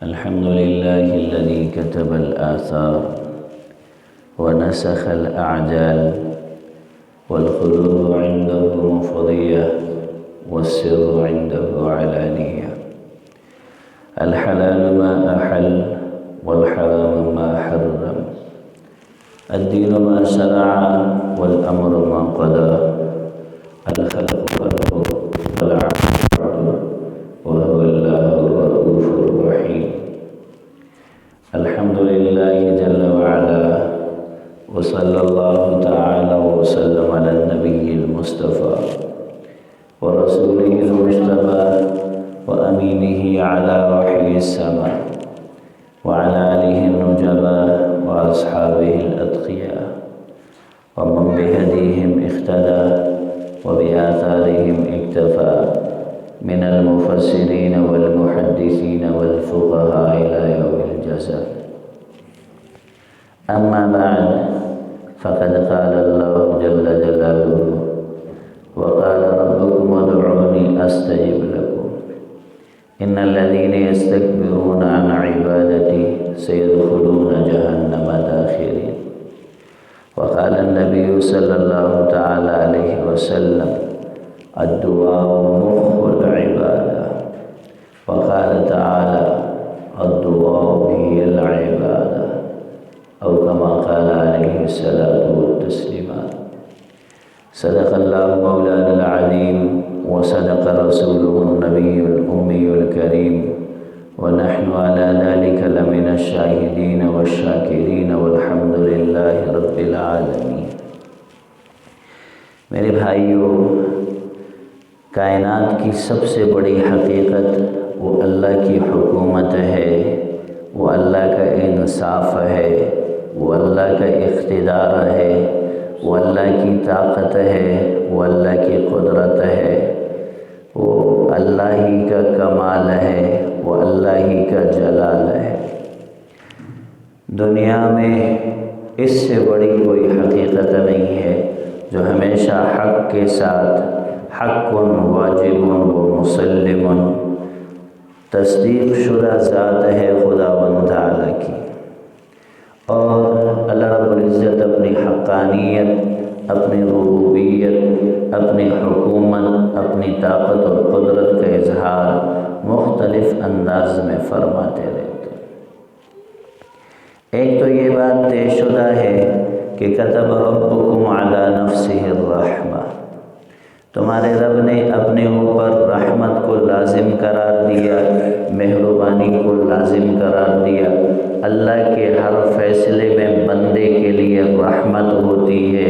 الحمد لله الذي كتب الآثار ونسخ الأعجال والخلود عنده مفضية والسر عنده علانية. الحلال ما أحل والحرام ما حرم، الدين ما شرع والأمر ما قضى، الخلق خلقه والعبد وهو الله الرؤوف الرحيم. الحمد لله جل وعلا، وصلى الله تعالى وسلم على النبي المصطفى ورسوله المجتبى وأمينه على وحي السماء وعلى آله النجباء وأصحابه الأتقياء ومن بهديهم اقتدى وبآثارهم اكتفى من المفسرين والمحدثين والفقهاء إلى يوم الجزاء. أما بعد، فقد قال الله جل جلاله: وقال ربكم ادعوني أستجب لكم إن الذين يستكبرون عن عبادتي سيدخلون جهنم داخرين. وقال النبي صلى الله تعالى عليه وسلم: الدعاء مخ العبادة. وقال تعالى: الدعاء هي العبادة، أو كما قال عليه الصلاة والتسليمات. صدق الله مولانا العظيم وصدق رسوله النبي الأمي الكريم، ونحن على ذلك لمن الشاهدين والشاکرین والحمد للہ رب العالمین. میرے بھائیوں، کائنات کی سب سے بڑی حقیقت وہ اللہ کی حکومت ہے، وہ اللہ کا انصاف ہے، وہ اللہ کا اقتدار ہے، وہ اللہ کی طاقت ہے، وہ اللہ کی قدرت ہے، وہ اللہ ہی کا کمال ہے، وہ اللہ ہی کا جلال ہے. دنیا میں اس سے بڑی کوئی حقیقت نہیں ہے جو ہمیشہ حق کے ساتھ حق واجب و مسلم تصدیق شدہ ذات ہے خداوند تعالیٰ کی. اور اللہ رب العزت اپنی حقانیت، اپنی ربوبیت، اپنی حکومت، اپنی طاقت اور قدرت کا اظہار مختلف انداز میں فرماتے رہتے. ایک تو یہ بات طے شدہ ہے کہ کتب ربکم علی نفسہ الرحمہ، تمہارے رب نے اپنے اوپر رحمت کو لازم قرار دیا، مہربانی کو لازم قرار دیا. اللہ کے ہر فیصلے میں بندے کے لیے رحمت ہوتی ہے،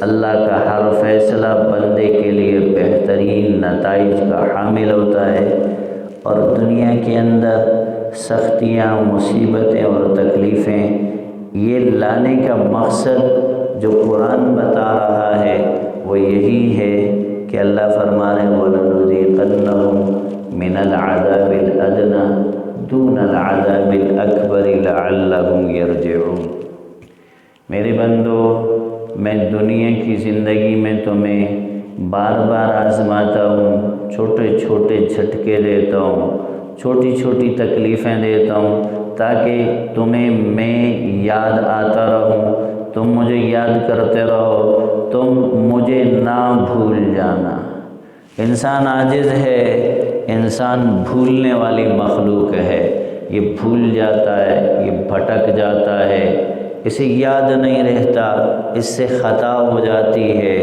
اللہ کا ہر فیصلہ بندے کے لیے بہترین نتائج کا حامل ہوتا ہے. اور دنیا کے اندر سختیاں، مصیبتیں اور تکلیفیں یہ لانے کا مقصد جو قرآن بتا رہا ہے وہ یہی ہے کہ اللہ فرما رہے ہیں: وَلَنُذِيقَنَّهُم مِّنَ الْعَذَابِ الْأَدْنَىٰ دُونَ الْعَذَابِ الْأَكْبَرِ لَعَلَّهُمْ يَرْجِعُونَ. میرے بندو، میں دنیا کی زندگی میں تمہیں بار بار آزماتا ہوں، چھوٹے چھوٹے جھٹکے دیتا ہوں، چھوٹی چھوٹی تکلیفیں دیتا ہوں تاکہ تمہیں میں یاد آتا رہوں، تم مجھے یاد کرتے رہو، تم مجھے نہ بھول جانا. انسان عاجز ہے، انسان بھولنے والی مخلوق ہے. یہ بھول جاتا ہے، یہ بھٹک جاتا ہے، اسے یاد نہیں رہتا، اس سے خطا ہو جاتی ہے،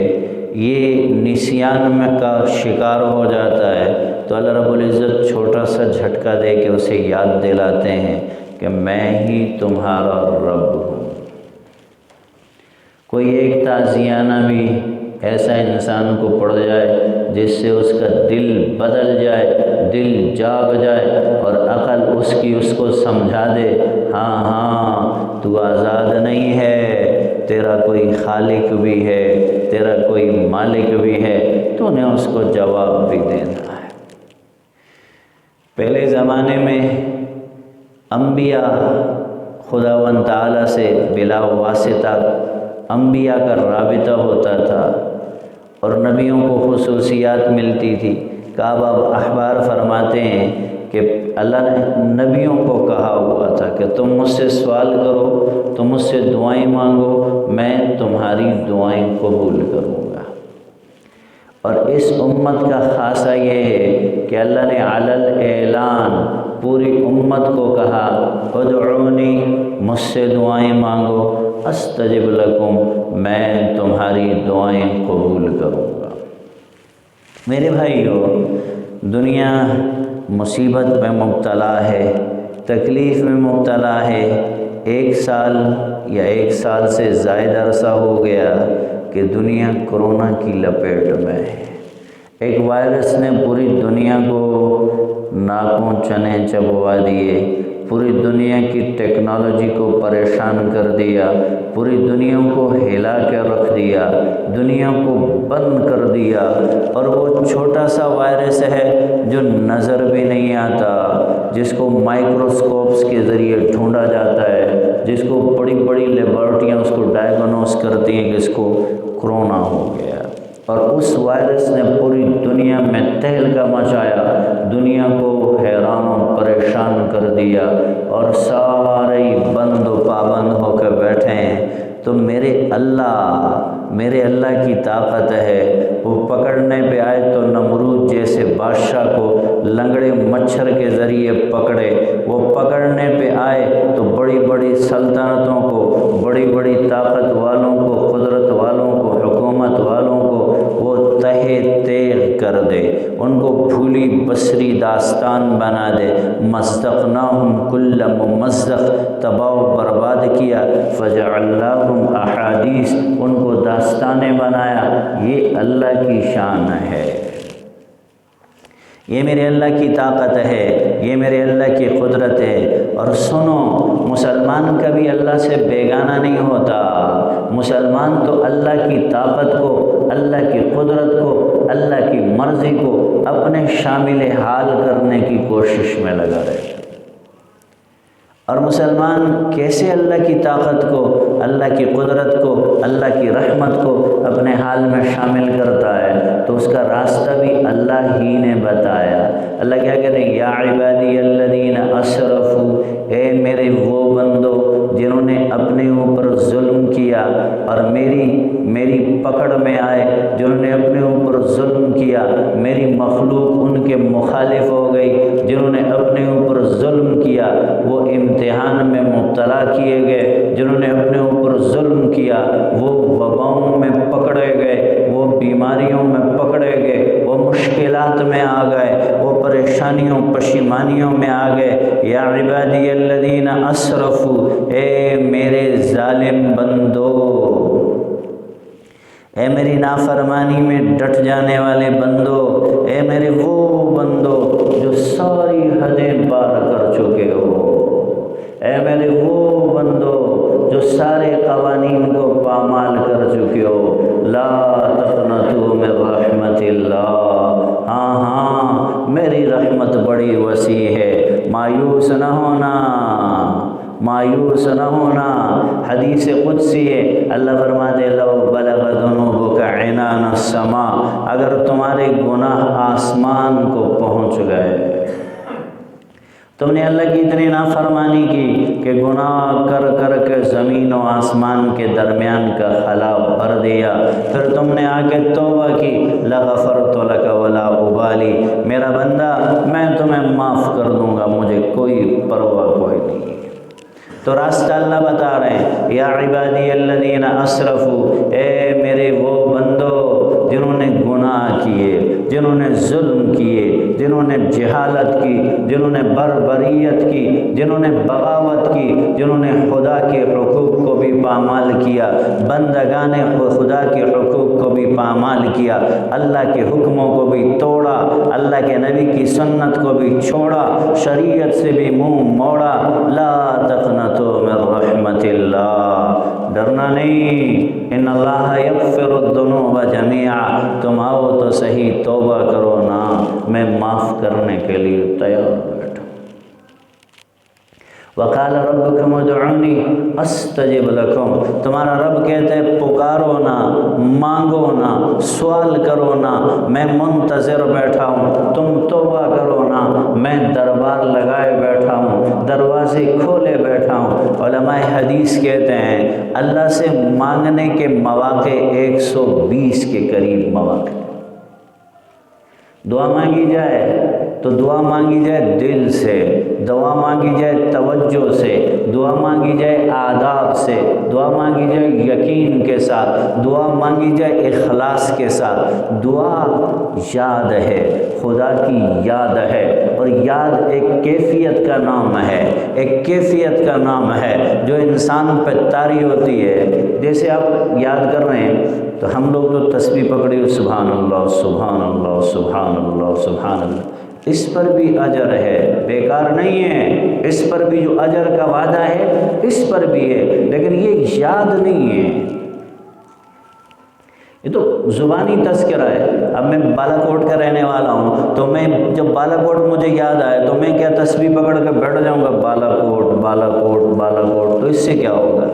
یہ نسیان میں کا شکار ہو جاتا ہے. تو اللہ رب العزت چھوٹا سا جھٹکا دے کے اسے یاد دلاتے ہیں کہ میں ہی تمہارا رب ہوں. کوئی ایک تعزیانہ بھی ایسا انسان کو پڑ جائے جس سے اس کا دل بدل جائے، دل جاگ جائے اور عقل اس کو سمجھا دے: ہاں تو آزاد نہیں ہے، تیرا کوئی خالق بھی ہے، تیرا کوئی مالک بھی ہے، تو نے اس کو جواب بھی دینا ہے. پہلے زمانے میں انبیاء خداوند تعالیٰ سے بلا واسطہ انبیاء کا رابطہ ہوتا تھا اور نبیوں کو خصوصیات ملتی تھی. کعب احبار فرماتے ہیں کہ اللہ نے نبیوں کو کہا ہوا تھا کہ تم مجھ سے سوال کرو، تم مجھ سے دعائیں مانگو، میں تمہاری دعائیں قبول کروں گا۔ اور اس امت کا خاصہ یہ ہے کہ اللہ نے علل اعلان پوری امت کو کہا ادعونی، مجھ سے دعائیں مانگو، استجب لکم، میں تمہاری دعائیں قبول کروں گا۔ میرے بھائیو، دنیا مصیبت میں مبتلا ہے، تکلیف میں مبتلا ہے۔ 1 سال یا 1 سال سے زائد عرصہ ہو گیا کہ دنیا کرونا کی لپیٹ میں ہے۔ ایک وائرس نے پوری دنیا کو ناکوں چنے چبوا دیے، پوری دنیا کی ٹیکنالوجی کو پریشان کر دیا، پوری دنیا کو ہلا کے رکھ دیا، دنیا کو بند کر دیا۔ اور وہ چھوٹا سا وائرس ہے جو نظر بھی نہیں آتا، جس کو مائکروسکوپس کے ذریعے ڈھونڈا جاتا ہے، جس کو بڑی بڑی لیبارٹریاں اس کو ڈائیگنوز کرتی ہیں کہ اس کو کرونا ہو گیا۔ اور اس وائرس نے پوری دنیا میں تہلکہ مچایا، دنیا کو حیران و پریشان کر دیا، اور سارے بند و پابند ہو کے بیٹھے ہیں۔ تو میرے اللہ کی طاقت ہے، وہ پکڑنے پہ آئے تو نمرود جیسے بادشاہ کو لنگڑے مچھر کے ذریعے پکڑے، وہ پکڑنے پہ آئے تو بڑی بڑی سلطنتوں کو، بڑی بڑی طاقت والوں کو، قدرت والوں کو، حکومت والوں کو وہ تہہ تیغ کر دے، ان کو بھولی بصری داستان بنا دے۔ مزقناہم کل ممزق، تباہ و برباد کیا، فجعلناہم احادیث، ان کو داستانیں بنایا۔ یہ اللہ کی شان ہے، یہ میرے اللہ کی طاقت ہے، یہ میرے اللہ کی قدرت ہے۔ اور سنو، مسلمان کبھی اللہ سے بیگانہ نہیں ہوتا، مسلمان تو اللہ کی طاقت کو، اللہ کی قدرت کو، اللہ کی مرضی کو اپنے شامل حال کرنے کی کوشش میں لگا رہتا ہے۔ اور مسلمان کیسے اللہ کی طاقت کو، اللہ کی قدرت کو، اللہ کی رحمت کو اپنے حال میں شامل کرتا ہے؟ تو اس کا راستہ بھی اللہ ہی نے بتایا۔ اللہ کیا کہتے ہیں؟ یا عبادی الذین اسرفوا، اے میرے وہ بندو جنہوں نے اپنے اوپر ظلم کیا اور میری پکڑ میں آئے، جنہوں نے اپنے اوپر ظلم کیا، میری مخلوق ان کے مخالف ہو گئی، جنہوں نے اپنے اوپر ظلم کیا وہ امتحان میں مبتلا کیے گئے، جنہوں نے اپنے اوپر ظلم کیا وہ وباؤں میں پکڑے گئے، وہ بیماریوں میں پکڑے گئے، وہ مشکلات میں آ گئے، وہ پریشانیوں پشیمانیوں میں آ گئے۔ یا عبادی الذین اسرفوا، اے میرے ظالم بندو، اے میری نافرمانی میں ڈٹ جانے والے بندو، اے میرے وہ بندو جو ساری حدیں پار کر چکے ہو، اے میرے وہ بندو جو سارے قوانین کو پامال کر چکے ہو، لا تقنطوا من رحمت اللہ، ہاں میری رحمت بڑی وسیع ہے، مایوس نہ ہونا، مایوس نہ ہونا۔ حدیث قدسی ہے، اللہ فرماتے لو بلغ ذنوبک عنان السماء، اگر تمہارے گناہ آسمان کو پہنچ گئے، تم نے اللہ کی اتنی نافرمانی کی کہ گناہ کر کر کے زمین و آسمان کے درمیان کا خلا بھر دیا، پھر تم نے آ کے توبہ کی، لغفرت لک ولا ابالی، میرا بندہ میں تمہیں معاف کر دوں گا، مجھے کوئی پرواہ کوئی نہیں۔ تو راستہ اللہ بتا رہے ہیں، یا عبادی الذین اسرفوا، اے میرے وہ بندو جنہوں نے گناہ کیے، جنہوں نے ظلم کیے، جنہوں نے جہالت کی، جنہوں نے بربریت کی، جنہوں نے بغاوت کی، جنہوں نے خدا کے حقوق کو بھی پامال کیا، بندگان خدا کے حقوق کو بھی پامال کیا، اللہ کے حکموں کو بھی توڑا، اللہ کے نبی کی سنت کو بھی چھوڑا، شریعت سے بھی منہ موڑا۔ لا تقنطوا من رحمت اللہ، ڈرنا نہیں، ان اللہ یغفر الذنوب جميعا، تم آؤ تو صحیح توبہ کرو نا، میں معاف کرنے کے لیے تیار بیٹھا۔ وقال ربکم ادعونی استجب لکم، تمہارا رب کہتے ہیں پکارو نا، مانگو نا، سوال کرو نا، میں منتظر بیٹھا ہوں، تم توبہ کرو نا، میں دربار لگائے بیٹھا ہوں، دروازے کھولے بیٹھا ہوں۔ علماء حدیث کہتے ہیں اللہ سے مانگنے کے مواقع 120 کے قریب مواقع۔ دعا مانگی جائے تو دعا مانگی جائے دل سے، دعا مانگی جائے توجہ سے، دعا مانگی جائے آداب سے، دعا مانگی جائے یقین کے ساتھ، دعا مانگی جائے اخلاص کے ساتھ۔ دعا یاد ہے، خدا کی یاد ہے، اور یاد ایک کیفیت کا نام ہے، ایک کیفیت کا نام ہے جو انسان پہ طاری ہوتی ہے۔ جیسے آپ یاد کر رہے ہیں تو ہم لوگ تو تسبیح پکڑے سبحان اللہ سبحان اللہ سبحان اللہ سبحان اللہ، اس پر بھی اجر ہے، بیکار نہیں ہے، اس پر بھی جو اجر کا وعدہ ہے اس پر بھی ہے، لیکن یہ یاد نہیں ہے، یہ تو زبانی تذکرہ ہے۔ اب میں بالا کوٹ کا رہنے والا ہوں تو میں جب بالا کوٹ مجھے یاد آئے تو میں کیا تسبیح پکڑ کے بیٹھ جاؤں گا بالا کوٹ بالا کوٹ بالا کوٹ، تو اس سے کیا ہوگا؟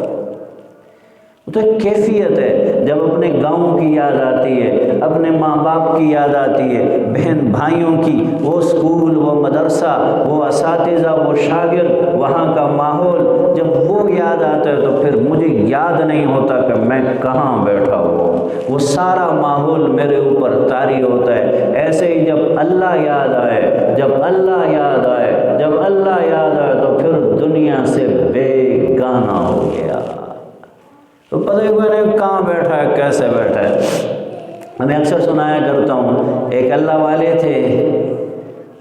وہ تو ایک کیفیت ہے۔ جب اپنے گاؤں کی یاد آتی ہے، اپنے ماں باپ کی یاد آتی ہے، بہن بھائیوں کی، وہ اسکول، وہ مدرسہ، وہ اساتذہ، وہ شاگرد، وہاں کا ماحول، جب وہ یاد آتا ہے تو پھر مجھے یاد نہیں ہوتا کہ میں کہاں بیٹھا ہوں، وہ سارا ماحول میرے اوپر طاری ہوتا ہے۔ ایسے ہی جب اللہ یاد آئے، جب اللہ یاد آئے، جب اللہ یاد آئے تو پھر دنیا سے بے گانا ہو گیا، تو پتہ ہی کوئی نہیں کہاں بیٹھا ہے، کیسے بیٹھا ہے۔ میں اکثر سنایا کرتا ہوں، ایک اللہ والے تھے،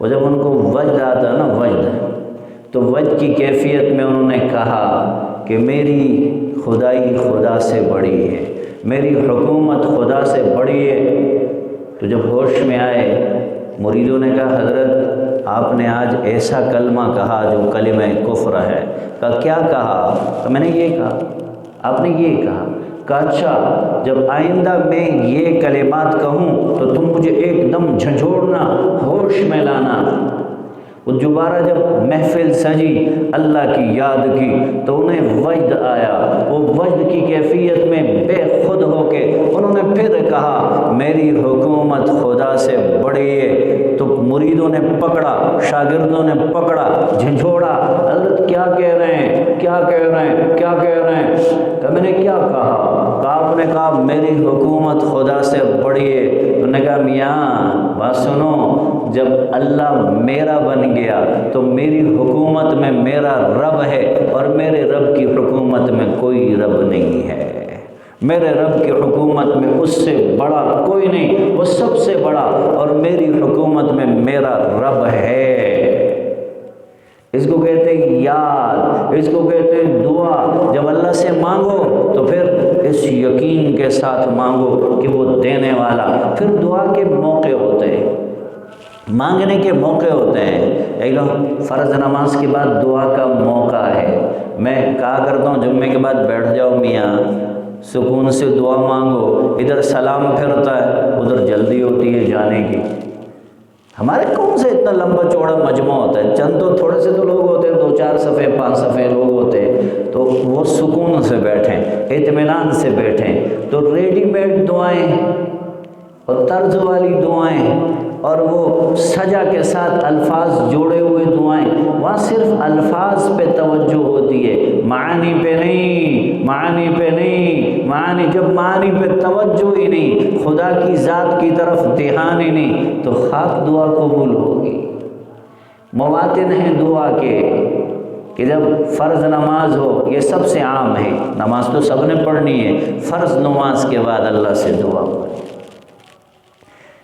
وہ جب ان کو وجد آتا نا وجد، تو وجد کی کیفیت میں انہوں نے کہا کہ میری خدائی خدا سے بڑی ہے، میری حکومت خدا سے بڑی ہے۔ تو جب ہوش میں آئے مریدوں نے کہا حضرت آپ نے آج ایسا کلمہ کہا جو کلمہ کفر ہے۔ کہا کیا کہا؟ تو میں نے یہ کہا، آپ نے یہ کہا۔ کہا اچھا جب آئندہ میں یہ کلمات کہوں تو تم مجھے ایک دم جھنجھوڑنا، ہوش میں لانا۔ وہ دوبارہ جب محفل سجی اللہ کی یاد کی تو انہیں وجد آیا، وہ وجد کی کیفیت میں بے خود ہو کے انہوں نے پھر کہا میری حکومت خدا سے بڑی ہے۔ تو مریدوں نے پکڑا، شاگردوں نے پکڑا، جھنجھوڑا، حضرت کیا کہہ رہے ہیں، کیا کہہ رہے ہیں، کیا کہہ رہے ہیں؟ کہ میں نے کیا کہا؟ کہ آپ نے کہا میری حکومت خدا سے بڑی ہے۔ انہوں نے کہا میاں بات سنو، جب اللہ میرا بن گیا تو میری حکومت میں میرا رب ہے، اور میرے رب کی حکومت میں کوئی رب نہیں ہے، میرے رب کی حکومت میں اس سے بڑا کوئی نہیں، وہ سب سے بڑا، اور میری حکومت میں میرا رب ہے۔ اس کو کہتے ہیں یاد، اس کو کہتے ہیں دعا۔ جب اللہ سے مانگو تو پھر اس یقین کے ساتھ مانگو کہ وہ دینے والا۔ پھر دعا کے موقع ہوتے ہیں، مانگنے کے موقع ہوتے ہیں۔ ایک دم فرض نماز کے بعد دعا کا موقع ہے، میں کہا کرتا ہوں جمعے کے بعد بیٹھ جاؤ میاں، سکون سے دعا مانگو، ادھر سلام پھرتا ہے، ادھر جلدی ہوتی ہے جانے کی۔ ہمارے کون سے اتنا لمبا چوڑا مجمع ہوتا ہے، چند تو تھوڑے سے تو لوگ ہوتے ہیں، 2-4 صفحے 5 صفحے لوگ ہوتے ہیں، تو وہ سکون سے بیٹھیں، اطمینان سے بیٹھیں۔ تو ریڈی میڈ دعائیں اور طرز والی دعائیں اور وہ سجا کے ساتھ الفاظ جوڑے ہوئے دعائیں، وہاں صرف الفاظ پہ توجہ ہوتی ہے، معانی پہ نہیں، معانی پہ نہیں، معانی۔ جب معانی پہ توجہ ہی نہیں، خدا کی ذات کی طرف دھیان ہی نہیں، تو خاک دعا قبول ہوگی۔ مواطن ہیں دعا کے کہ جب فرض نماز ہو، یہ سب سے عام ہے، نماز تو سب نے پڑھنی ہے، فرض نماز کے بعد اللہ سے دعا پڑھیں۔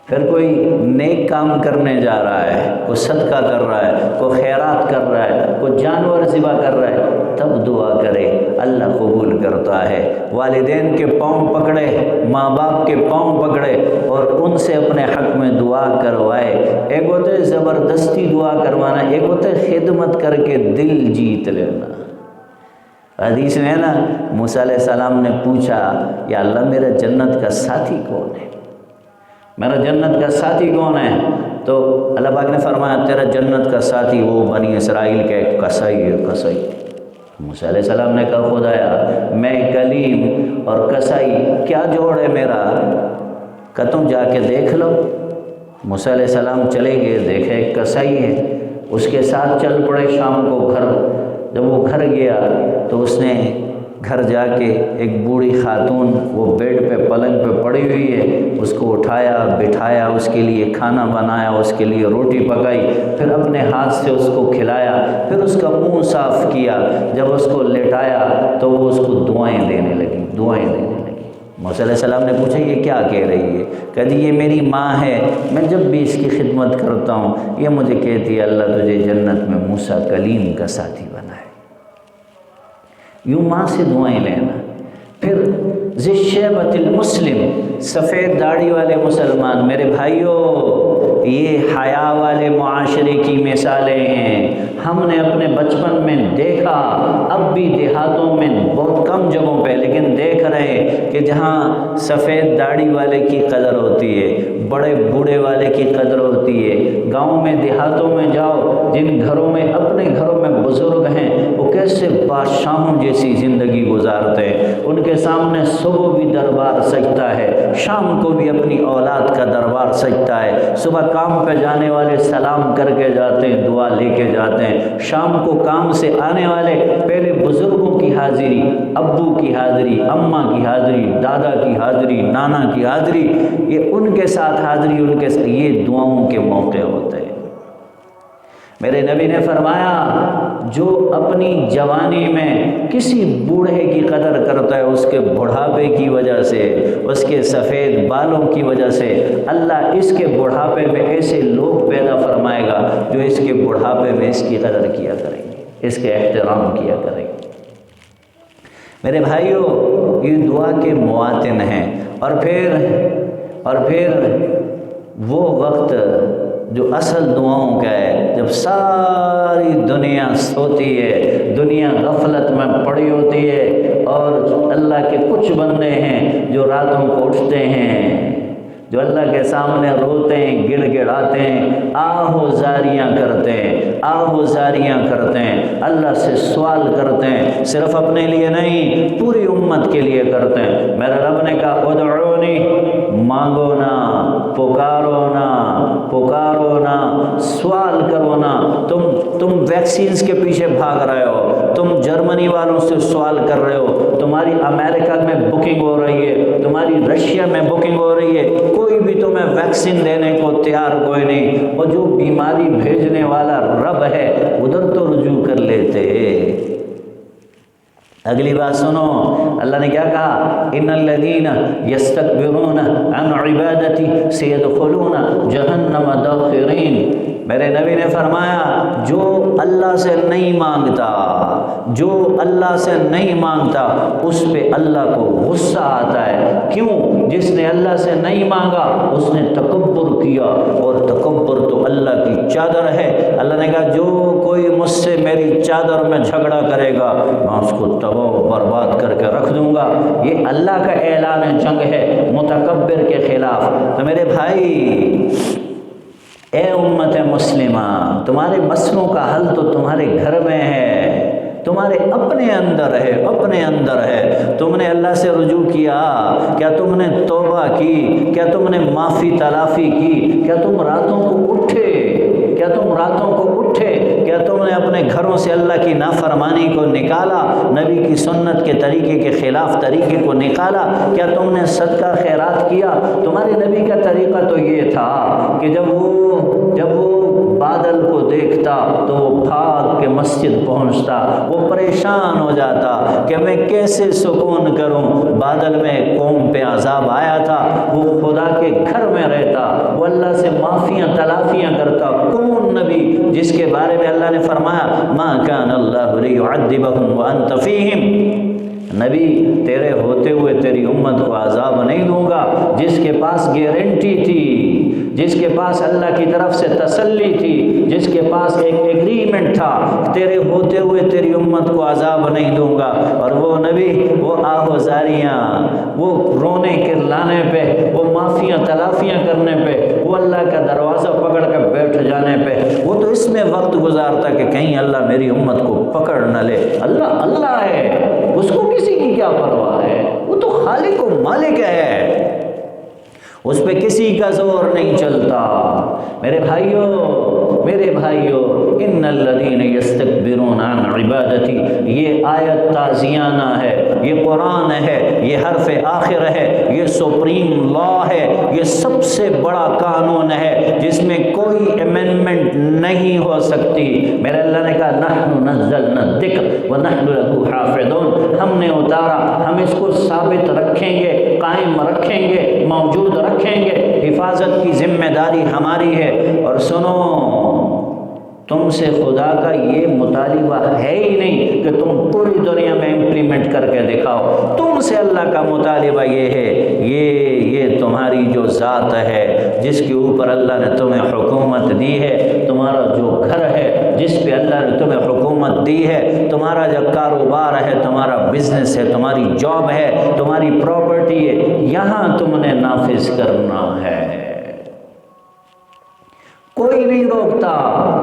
پھر کوئی نیک کام کرنے جا رہا ہے، کوئی صدقہ کر رہا ہے، کوئی خیرات کر رہا ہے، کوئی جانور ذبح کر رہا ہے، تب دعا کرے، اللہ قبول کرتا ہے۔ والدین کے پاؤں پکڑے، ماں باپ کے پاؤں پکڑے اور ان سے اپنے حق میں دعا کروائے۔ ایک ہوتا ہے زبردستی دعا کروانا، ایک ہوتا ہے خدمت کر کے دل جیت لینا۔ حدیث میں ہے نا، موسیٰ علیہ السلام نے پوچھا یا اللہ میرا جنت کا ساتھی کون ہے؟ میرا جنت کا ساتھی کون ہے؟ تو اللہ پاک نے فرمایا تیرا جنت کا ساتھی وہ بنی اسرائیل کا ایک قصائی ہے، قصائی۔ موسیٰ علیہ السلام نے کہا خدایا میں کلیم اور قصائی کیا جوڑ ہے میرا؟ کہ تم جا کے دیکھ لو۔ موسیٰ علیہ السلام چلے گئے، دیکھے ایک قصائی ہے، اس کے ساتھ چل پڑے شام کو گھر۔ جب وہ گھر گیا تو اس نے گھر جا کے ایک بوڑھی خاتون وہ بیڈ پہ پلنگ پہ پڑی ہوئی ہے، اس کو اٹھایا بٹھایا، اس کے لیے کھانا بنایا، اس کے لیے روٹی پکائی، پھر اپنے ہاتھ سے اس کو کھلایا، پھر اس کا منہ صاف کیا۔ جب اس کو لٹایا تو وہ اس کو دعائیں دینے لگی، دعائیں دینے لگی۔ موسیٰ علیہ السلام نے پوچھا یہ کیا کہہ رہی ہے؟ کہتی یہ میری ماں ہے، میں جب بھی اس کی خدمت کرتا ہوں یہ مجھے کہتی ہے اللہ تجھے جنت میں موسیٰ کلیم کا ساتھی بنائے۔ یوں ماں سے دعائیں لینا۔ پھر ذی الشیبۃ المسلم، سفید داڑھی والے مسلمان، میرے بھائیوں یہ حیا والے معاشرے کی مثالیں ہیں۔ ہم نے اپنے بچپن میں دیکھا، اب بھی دیہاتوں میں بہت کم جگہوں پہ لیکن دیکھ رہے ہیں کہ جہاں سفید داڑھی والے کی قدر ہوتی ہے، بڑے بوڑھے والے کی قدر ہوتی ہے۔ گاؤں میں دیہاتوں میں جاؤ، جن گھروں میں اپنے گھروں میں بزرگ ہیں وہ کیسے بادشاہوں جیسی زندگی گزارتے ہیں۔ ان کے سامنے صبح بھی دربار سجتا ہے، شام کو بھی اپنی اولاد کا دربار سجتا ہے۔ صبح کام پہ جانے والے سلام کر کے جاتے ہیں، دعا لے کے جاتے ہیں۔ شام کو کام سے آنے والے پہلے بزرگوں کی حاضری، ابو کی حاضری، اماں کی حاضری، دادا کی حاضری، نانا کی حاضری، یہ ان کے ساتھ حاضری، ان کے ساتھ یہ دعاؤں کے موقع ہوتے ہیں۔ میرے نبی نے فرمایا جو اپنی جوانی میں کسی بوڑھے کی قدر کرتا ہے اس کے بڑھاپے کی وجہ سے، اس کے سفید بالوں کی وجہ سے اللہ اس کے بڑھاپے میں ایسے لوگ پیدا فرمائے گا جو اس کے بڑھاپے میں اس کی قدر کیا کریں گے، اس کے احترام کیا کریں گے۔ میرے بھائیوں یہ دعا کے مواطن ہیں۔ اور پھر وہ وقت جو اصل دعاؤں کا ہے، جب ساری دنیا سوتی ہے، دنیا غفلت میں پڑی ہوتی ہے، اور اللہ کے کچھ بندے ہیں جو راتوں کو اٹھتے ہیں، جو اللہ کے سامنے روتے ہیں، گڑ گڑاتے ہیں، آہو زاریاں کرتے ہیں، آہو زاریاں کرتے ہیں، اللہ سے سوال کرتے ہیں، صرف اپنے لیے نہیں پوری امت کے لیے کرتے ہیں۔ میرے رب نے کہا ادعونی، مانگو نا، پکارو نا، پکارو نا، سوال کرو نا۔ تم ویکسینز کے پیچھے بھاگ رہے ہو، تم جرمنی والوں سے سوال کر رہے ہو، تمہاری امریکہ میں بکنگ ہو رہی ہے، تمہاری رشیا میں بکنگ ہو رہی ہے، کوئی بھی تمہیں ویکسین دینے کو تیار کوئی نہیں، اور جو بیماری بھیجنے والا رب ہے ادھر تو رجوع کر لیتے۔ اگلی بات سنو، اللہ نے کیا کہا؟ ان الذین یستکبرون عن عبادتی سیدخلون جہنم داخرین۔ میرے نبی نے فرمایا جو اللہ سے نہیں مانگتا، جو اللہ سے نہیں مانگتا اس پہ اللہ کو غصہ آتا ہے۔ کیوں؟ جس نے اللہ سے نہیں مانگا اس نے تکبر کیا، اور تکبر تو اللہ کی چادر ہے۔ اللہ نے کہا جو کوئی مجھ سے میری چادر میں جھگڑا کرے گا میں اس کو تباہ و برباد کر کے رکھ دوں گا۔ یہ اللہ کا اعلان جنگ ہے متکبر کے خلاف۔ تو میرے بھائی، اے امت مسلمہ، تمہارے مسئلوں کا حل تو تمہارے گھر میں ہے، تمہارے اپنے اندر ہے، اپنے اندر ہے۔ تم نے اللہ سے رجوع کیا؟ کیا تم نے توبہ کی؟ کیا تم نے معافی تلافی کی؟ کیا تم راتوں کو اٹھے؟ کیا تم راتوں کو اٹھے؟ کیا تم نے اپنے گھروں سے اللہ کی نافرمانی کو نکالا، نبی کی سنت کے طریقے کے خلاف طریقے کو نکالا؟ کیا تم نے صدقہ خیرات کیا؟ تمہارے نبی کا طریقہ تو یہ تھا کہ جب وہ بادل کو دیکھتا تو وہ بھاگ کے مسجد پہنچتا، وہ پریشان ہو جاتا کہ میں کیسے سکون کروں۔ بادل میں قوم پہ عذاب آیا تھا، وہ خدا کے گھر میں رہتا، وہ اللہ سے معافیاں تلافیاں کرتا۔ کون نبی جس کے بارے میں اللہ نے فرمایا ما کان اللہ لیعذبہم وانت فیہم، نبی تیرے ہوتے ہوئے تیری امت کو عذاب نہیں دوں گا، جس کے پاس گارنٹی تھی جس کے پاس اللہ کی طرف سے تسلی تھی، جس کے پاس ایک ایگریمنٹ تھا تیرے ہوتے ہوئے تیری امت کو عذاب نہیں دوں گا، اور وہ نبی وہ آہوزاریاں، وہ رونے کرلانے پہ، وہ معافیاں تلافیاں کرنے پہ، وہ اللہ کا دروازہ پکڑ کر بیٹھ جانے پہ، وہ تو اس میں وقت گزارتا کہ کہیں اللہ میری امت کو پکڑ نہ لے۔ اللہ اللہ ہے، اس کو کسی کی کیا پرواہ ہے، وہ تو خالق و مالک ہے، اس پہ کسی کا زور نہیں چلتا۔ میرے بھائیوں ان الذین یستکبرون عن عبادتی، یہ آیت تازیانہ ہے، یہ قرآن ہے، یہ حرف آخر ہے، یہ سپریم لا ہے، یہ سب سے بڑا قانون ہے جس میں کوئی امینڈمنٹ نہیں ہو سکتی۔ میرے اللہ نے کہا نحن نزلنا الذکر ونحن لہ حافظون، ہم نے اتارا، ہم اس کو ثابت رکھیں گے، قائم رکھیں گے، موجود رکھیں گے، حفاظت کی ذمہ داری ہماری ہے۔ اور سنو، تم سے خدا کا یہ مطالبہ ہے ہی نہیں کہ تم پوری دنیا میں امپلیمنٹ کر کے دکھاؤ، تم سے اللہ کا مطالبہ یہ ہے، یہ تمہاری جو ذات ہے جس کے اوپر اللہ نے تمہیں حکومت دی ہے، تمہارا جو گھر ہے جس پہ اللہ نے تمہیں حکومت دی ہے، تمہارا جو کاروبار ہے، تمہارا بزنس ہے، تمہاری جاب ہے، تمہاری پراپرٹی ہے، یہاں تم نے نافذ کرنا ہے۔ کوئی نہیں روکتا،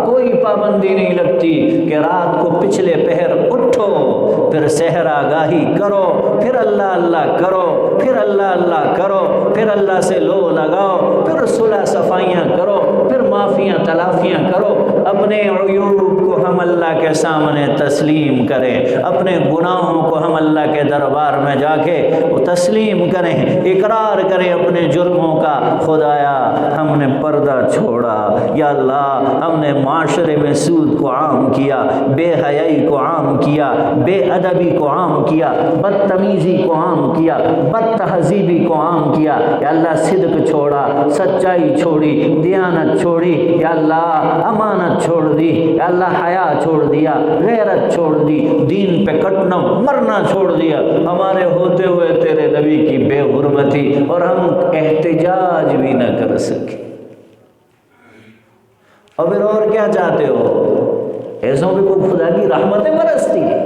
کوئی پابندی نہیں لگتی کہ رات کو پچھلے پہر اٹھو، پھر سحر آگاہی کرو، پھر اللہ اللہ کرو، پھر اللہ اللہ کرو، پھر اللہ سے لو لگاؤ، پھر صلح صفائیاں کرو، پھر معافیاں تلافیاں کرو۔ اپنے عیوب کو ہم اللہ کے سامنے تسلیم کریں، اپنے گناہوں کو ہم اللہ کے دربار میں جا کے وہ تسلیم کریں، اقرار کریں اپنے جرموں کا۔ خدایا ہم نے پردہ چھوڑا، یا اللہ ہم نے معاشرے میں سود کو عام کیا، بے حیائی کو عام کیا، بے ادبی کو عام کیا، بدتمیزی کو عام کیا، بد تہذیبی کو عام کیا۔ یا اللہ صدق چھوڑا، سچائی چھوڑی، دیانت چھوڑی، یا اللہ امانت چھوڑ دی، یا اللہ حیا چھوڑ دیا، غیرت چھوڑ دی، دین پہ کٹنا مرنا چھوڑ دیا، ہمارے ہوتے ہوئے تیرے نبی کی بے حرمتی، اور ہم احتجاج بھی نہ کر سکے۔ اور پھر اور کیا چاہتے ہو؟ ایسوں بھی کوئی خدا کی رحمتیں برستی ہے؟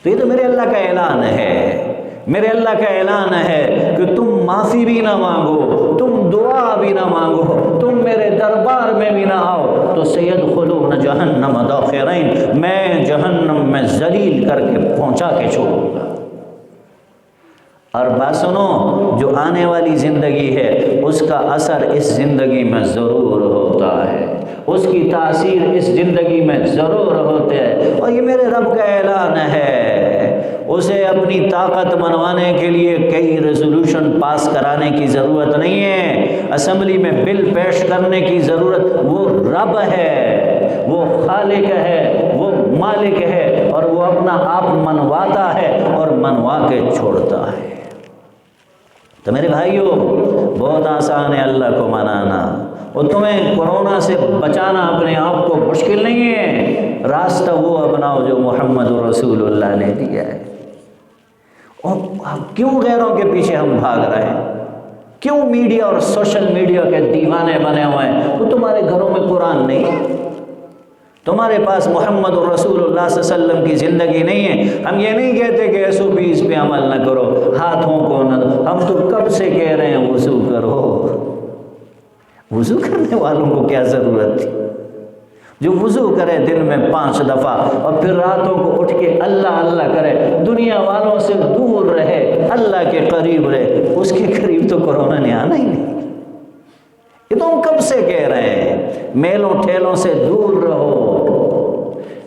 تو یہ تو میرے اللہ کا اعلان ہے، میرے اللہ کا اعلان ہے کہ تم معافی بھی نہ مانگو، تم دعا بھی نہ مانگو، تم میرے دربار میں بھی نہ آؤ تو سیدخلون جہنم داخرین، میں جہنم میں ذلیل کر کے پہنچا کے چھوڑوں گا۔ اور بات سنو، جو آنے والی زندگی ہے اس کا اثر اس زندگی میں ضرور ہوتا ہے، اس کی تاثیر اس زندگی میں ضرور ہوتے ہیں، اور یہ میرے رب کا اعلان ہے۔ اسے اپنی طاقت منوانے کے لیے کئی ریزولوشن پاس کرانے کی ضرورت نہیں ہے، اسمبلی میں بل پیش کرنے کی ضرورت، وہ رب ہے، وہ خالق ہے، وہ مالک ہے، اور وہ اپنا آپ منواتا ہے اور منوا کے چھوڑتا ہے۔ تو میرے بھائیوں، بہت آسان ہے اللہ کو منانا، اور تمہیں کورونا سے بچانا اپنے آپ کو مشکل نہیں ہے، راستہ وہ اپناؤ جو محمد رسول اللہ نے دیا ہے۔ اور کیوں غیروں کے پیچھے ہم بھاگ رہے ہیں؟ کیوں میڈیا اور سوشل میڈیا کے دیوانے بنے ہوئے ہیں؟ تو تمہارے گھروں میں قرآن نہیں، تمہارے پاس محمد رسول اللہ صلی اللہ علیہ وسلم کی زندگی نہیں ہے۔ ہم یہ نہیں کہتے کہ SOPs پہ عمل نہ کرو، ہاتھوں کو نہ، ہم تو کب سے کہہ رہے ہیں وضو کرو۔ وضو کرنے والوں کو کیا ضرورت تھی؟ جو وضو کرے دن میں 5 دفعہ اور پھر راتوں کو اٹھ کے اللہ اللہ کرے، دنیا والوں سے دور رہے، اللہ کے قریب رہے، اس کے قریب تو کورونا نے آنا ہی نہیں۔ یہ تو ہم کب سے کہہ رہے ہیں، میلوں ٹھیلوں سے دور رہو،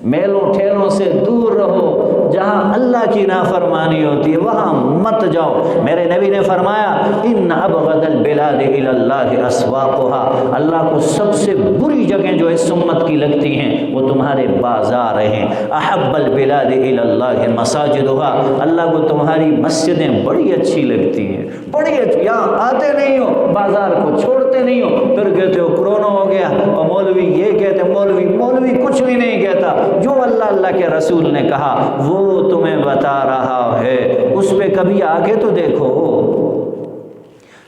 میلوں ٹھیلوں سے دور رہو، جہاں اللہ کی نافرمانی ہوتی ہے وہاں مت جاؤ۔ میرے نبی نے فرمایا ان ابغض البلاد الی اللہ اسواقها، اللہ کو سب سے بری جگہیں جو اس امت کی لگتی ہیں وہ تمہارے بازار ہیں۔ احب البلاد الی اللہ مساجدها، اللہ کو تمہاری مسجدیں بڑی اچھی لگتی ہیں، بڑی اچھی، یہاں آتے نہیں ہو، بازار کو چھوڑتے نہیں ہو، پھر کہتے ہو کورونا ہو گیا، اور مولوی یہ کہتے، مولوی کچھ بھی نہیں کہتا، جو اللہ کے رسول نے کہا وہ تمہیں بتا رہا ہے، اس پہ کبھی آگے تو دیکھو۔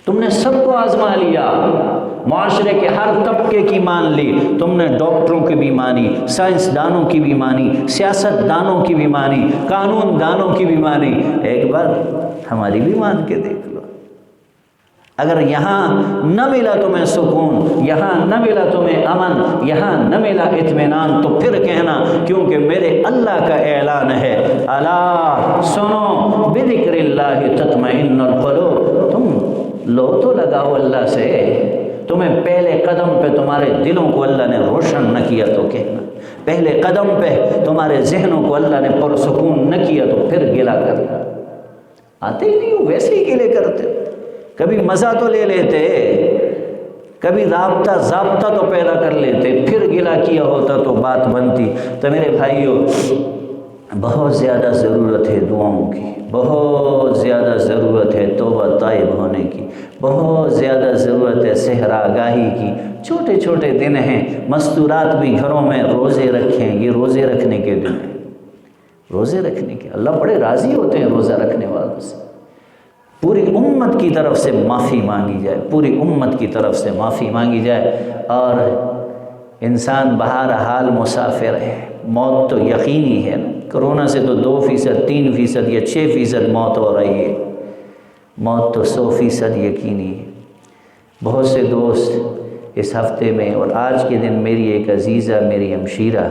تم نے سب کو آزما لیا، معاشرے کے ہر طبقے کی مان لی، تم نے ڈاکٹروں کی بھی مانی، سائنسدانوں کی بھی مانی، سیاست دانوں کی بھی مانی، قانون دانوں کی بھی مانی، ایک بار ہماری بھی مان کے دیکھ لو۔ اگر یہاں نہ ملا تمہیں سکون، یہاں نہ ملا تمہیں امن، یہاں نہ ملا اطمینان، تو پھر کہنا کیونکہ میرے اللہ کا اعلان ہے، الا سنو بذکر اللہ تطمئن القلوب، تم لو تو لگاؤ اللہ سے، تمہیں پہلے قدم پہ تمہارے دلوں کو اللہ نے روشن نہ کیا تو کہنا، پہلے قدم پہ تمہارے ذہنوں کو اللہ نے پرسکون نہ کیا تو پھر گلا کرنا۔ آتے ہی نہیں ہو، ویسے ہی گلے کرتے، کبھی مزہ تو لے لیتے، کبھی رابطہ ضابطہ تو پیدا کر لیتے، پھر گلا کیا ہوتا تو بات بنتی۔ تو میرے بھائیوں، بہت زیادہ ضرورت ہے دعاؤں کی، بہت زیادہ ضرورت ہے توبہ طائب ہونے کی، بہت زیادہ ضرورت ہے سحر آگاہی کی۔ چھوٹے چھوٹے دن ہیں، مستورات بھی گھروں میں روزے رکھیں، یہ روزے رکھنے کے دن ہیں، روزے رکھنے کے، اللہ بڑے راضی ہوتے ہیں روزہ رکھنے والوں سے۔ پوری امت کی طرف سے معافی مانگی جائے، پوری امت کی طرف سے معافی مانگی جائے، اور انسان بہرحال مسافر ہے، موت تو یقینی ہے نا، کرونا سے تو 2%، 3% یا 6% موت ہو رہی ہے، موت تو 100% یقینی ہے۔ بہت سے دوست اس ہفتے میں اور آج کے دن، میری ایک عزیزہ، میری ہمشیرہ،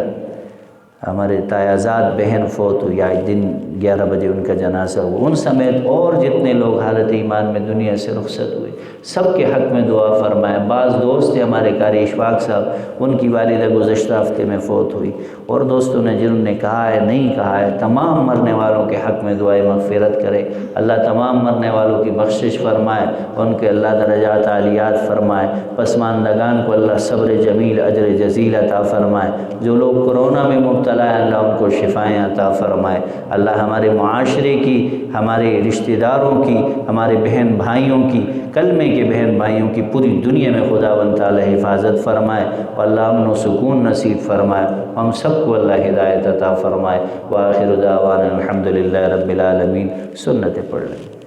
ہمارے تایازاد بہن فوت ہوئی، آج دن 11 بجے ان کا جنازہ ہوا، ان سمیت اور جتنے لوگ حالت ایمان میں دنیا سے رخصت ہوئے، سب کے حق میں دعا فرمائیں۔ بعض دوست تھے ہمارے قاری اشفاق صاحب، ان کی والدہ گزشتہ ہفتے میں فوت ہوئی، اور دوستوں نے جنہوں نے کہا ہے نہیں کہا ہے، تمام مرنے والوں کے حق میں دعائے مغفرت کرے، اللہ تمام مرنے والوں کی بخشش فرمائے، ان کے اللہ درجات عالیات فرمائے، پسماندگان کو اللہ صبر جمیل اجر جزیل عطا فرمائے، جو لوگ کرونا میں مبتلا ہے اللہ ان کو شفائیں عطا فرمائے، اللہ ہمارے معاشرے کی، ہمارے رشتہ داروں کی، ہمارے بہن بھائیوں کی، کلمے کے بہن بھائیوں کی پوری دنیا میں خداوند تعالی حفاظت فرمائے، اور اللہ امن و سکون نصیب فرمائے، ہم سب کو اللہ ہدایت عطا فرمائے۔ وآخر دعوانا الحمدللہ رب العالمین۔ سنتیں پڑھ لیں۔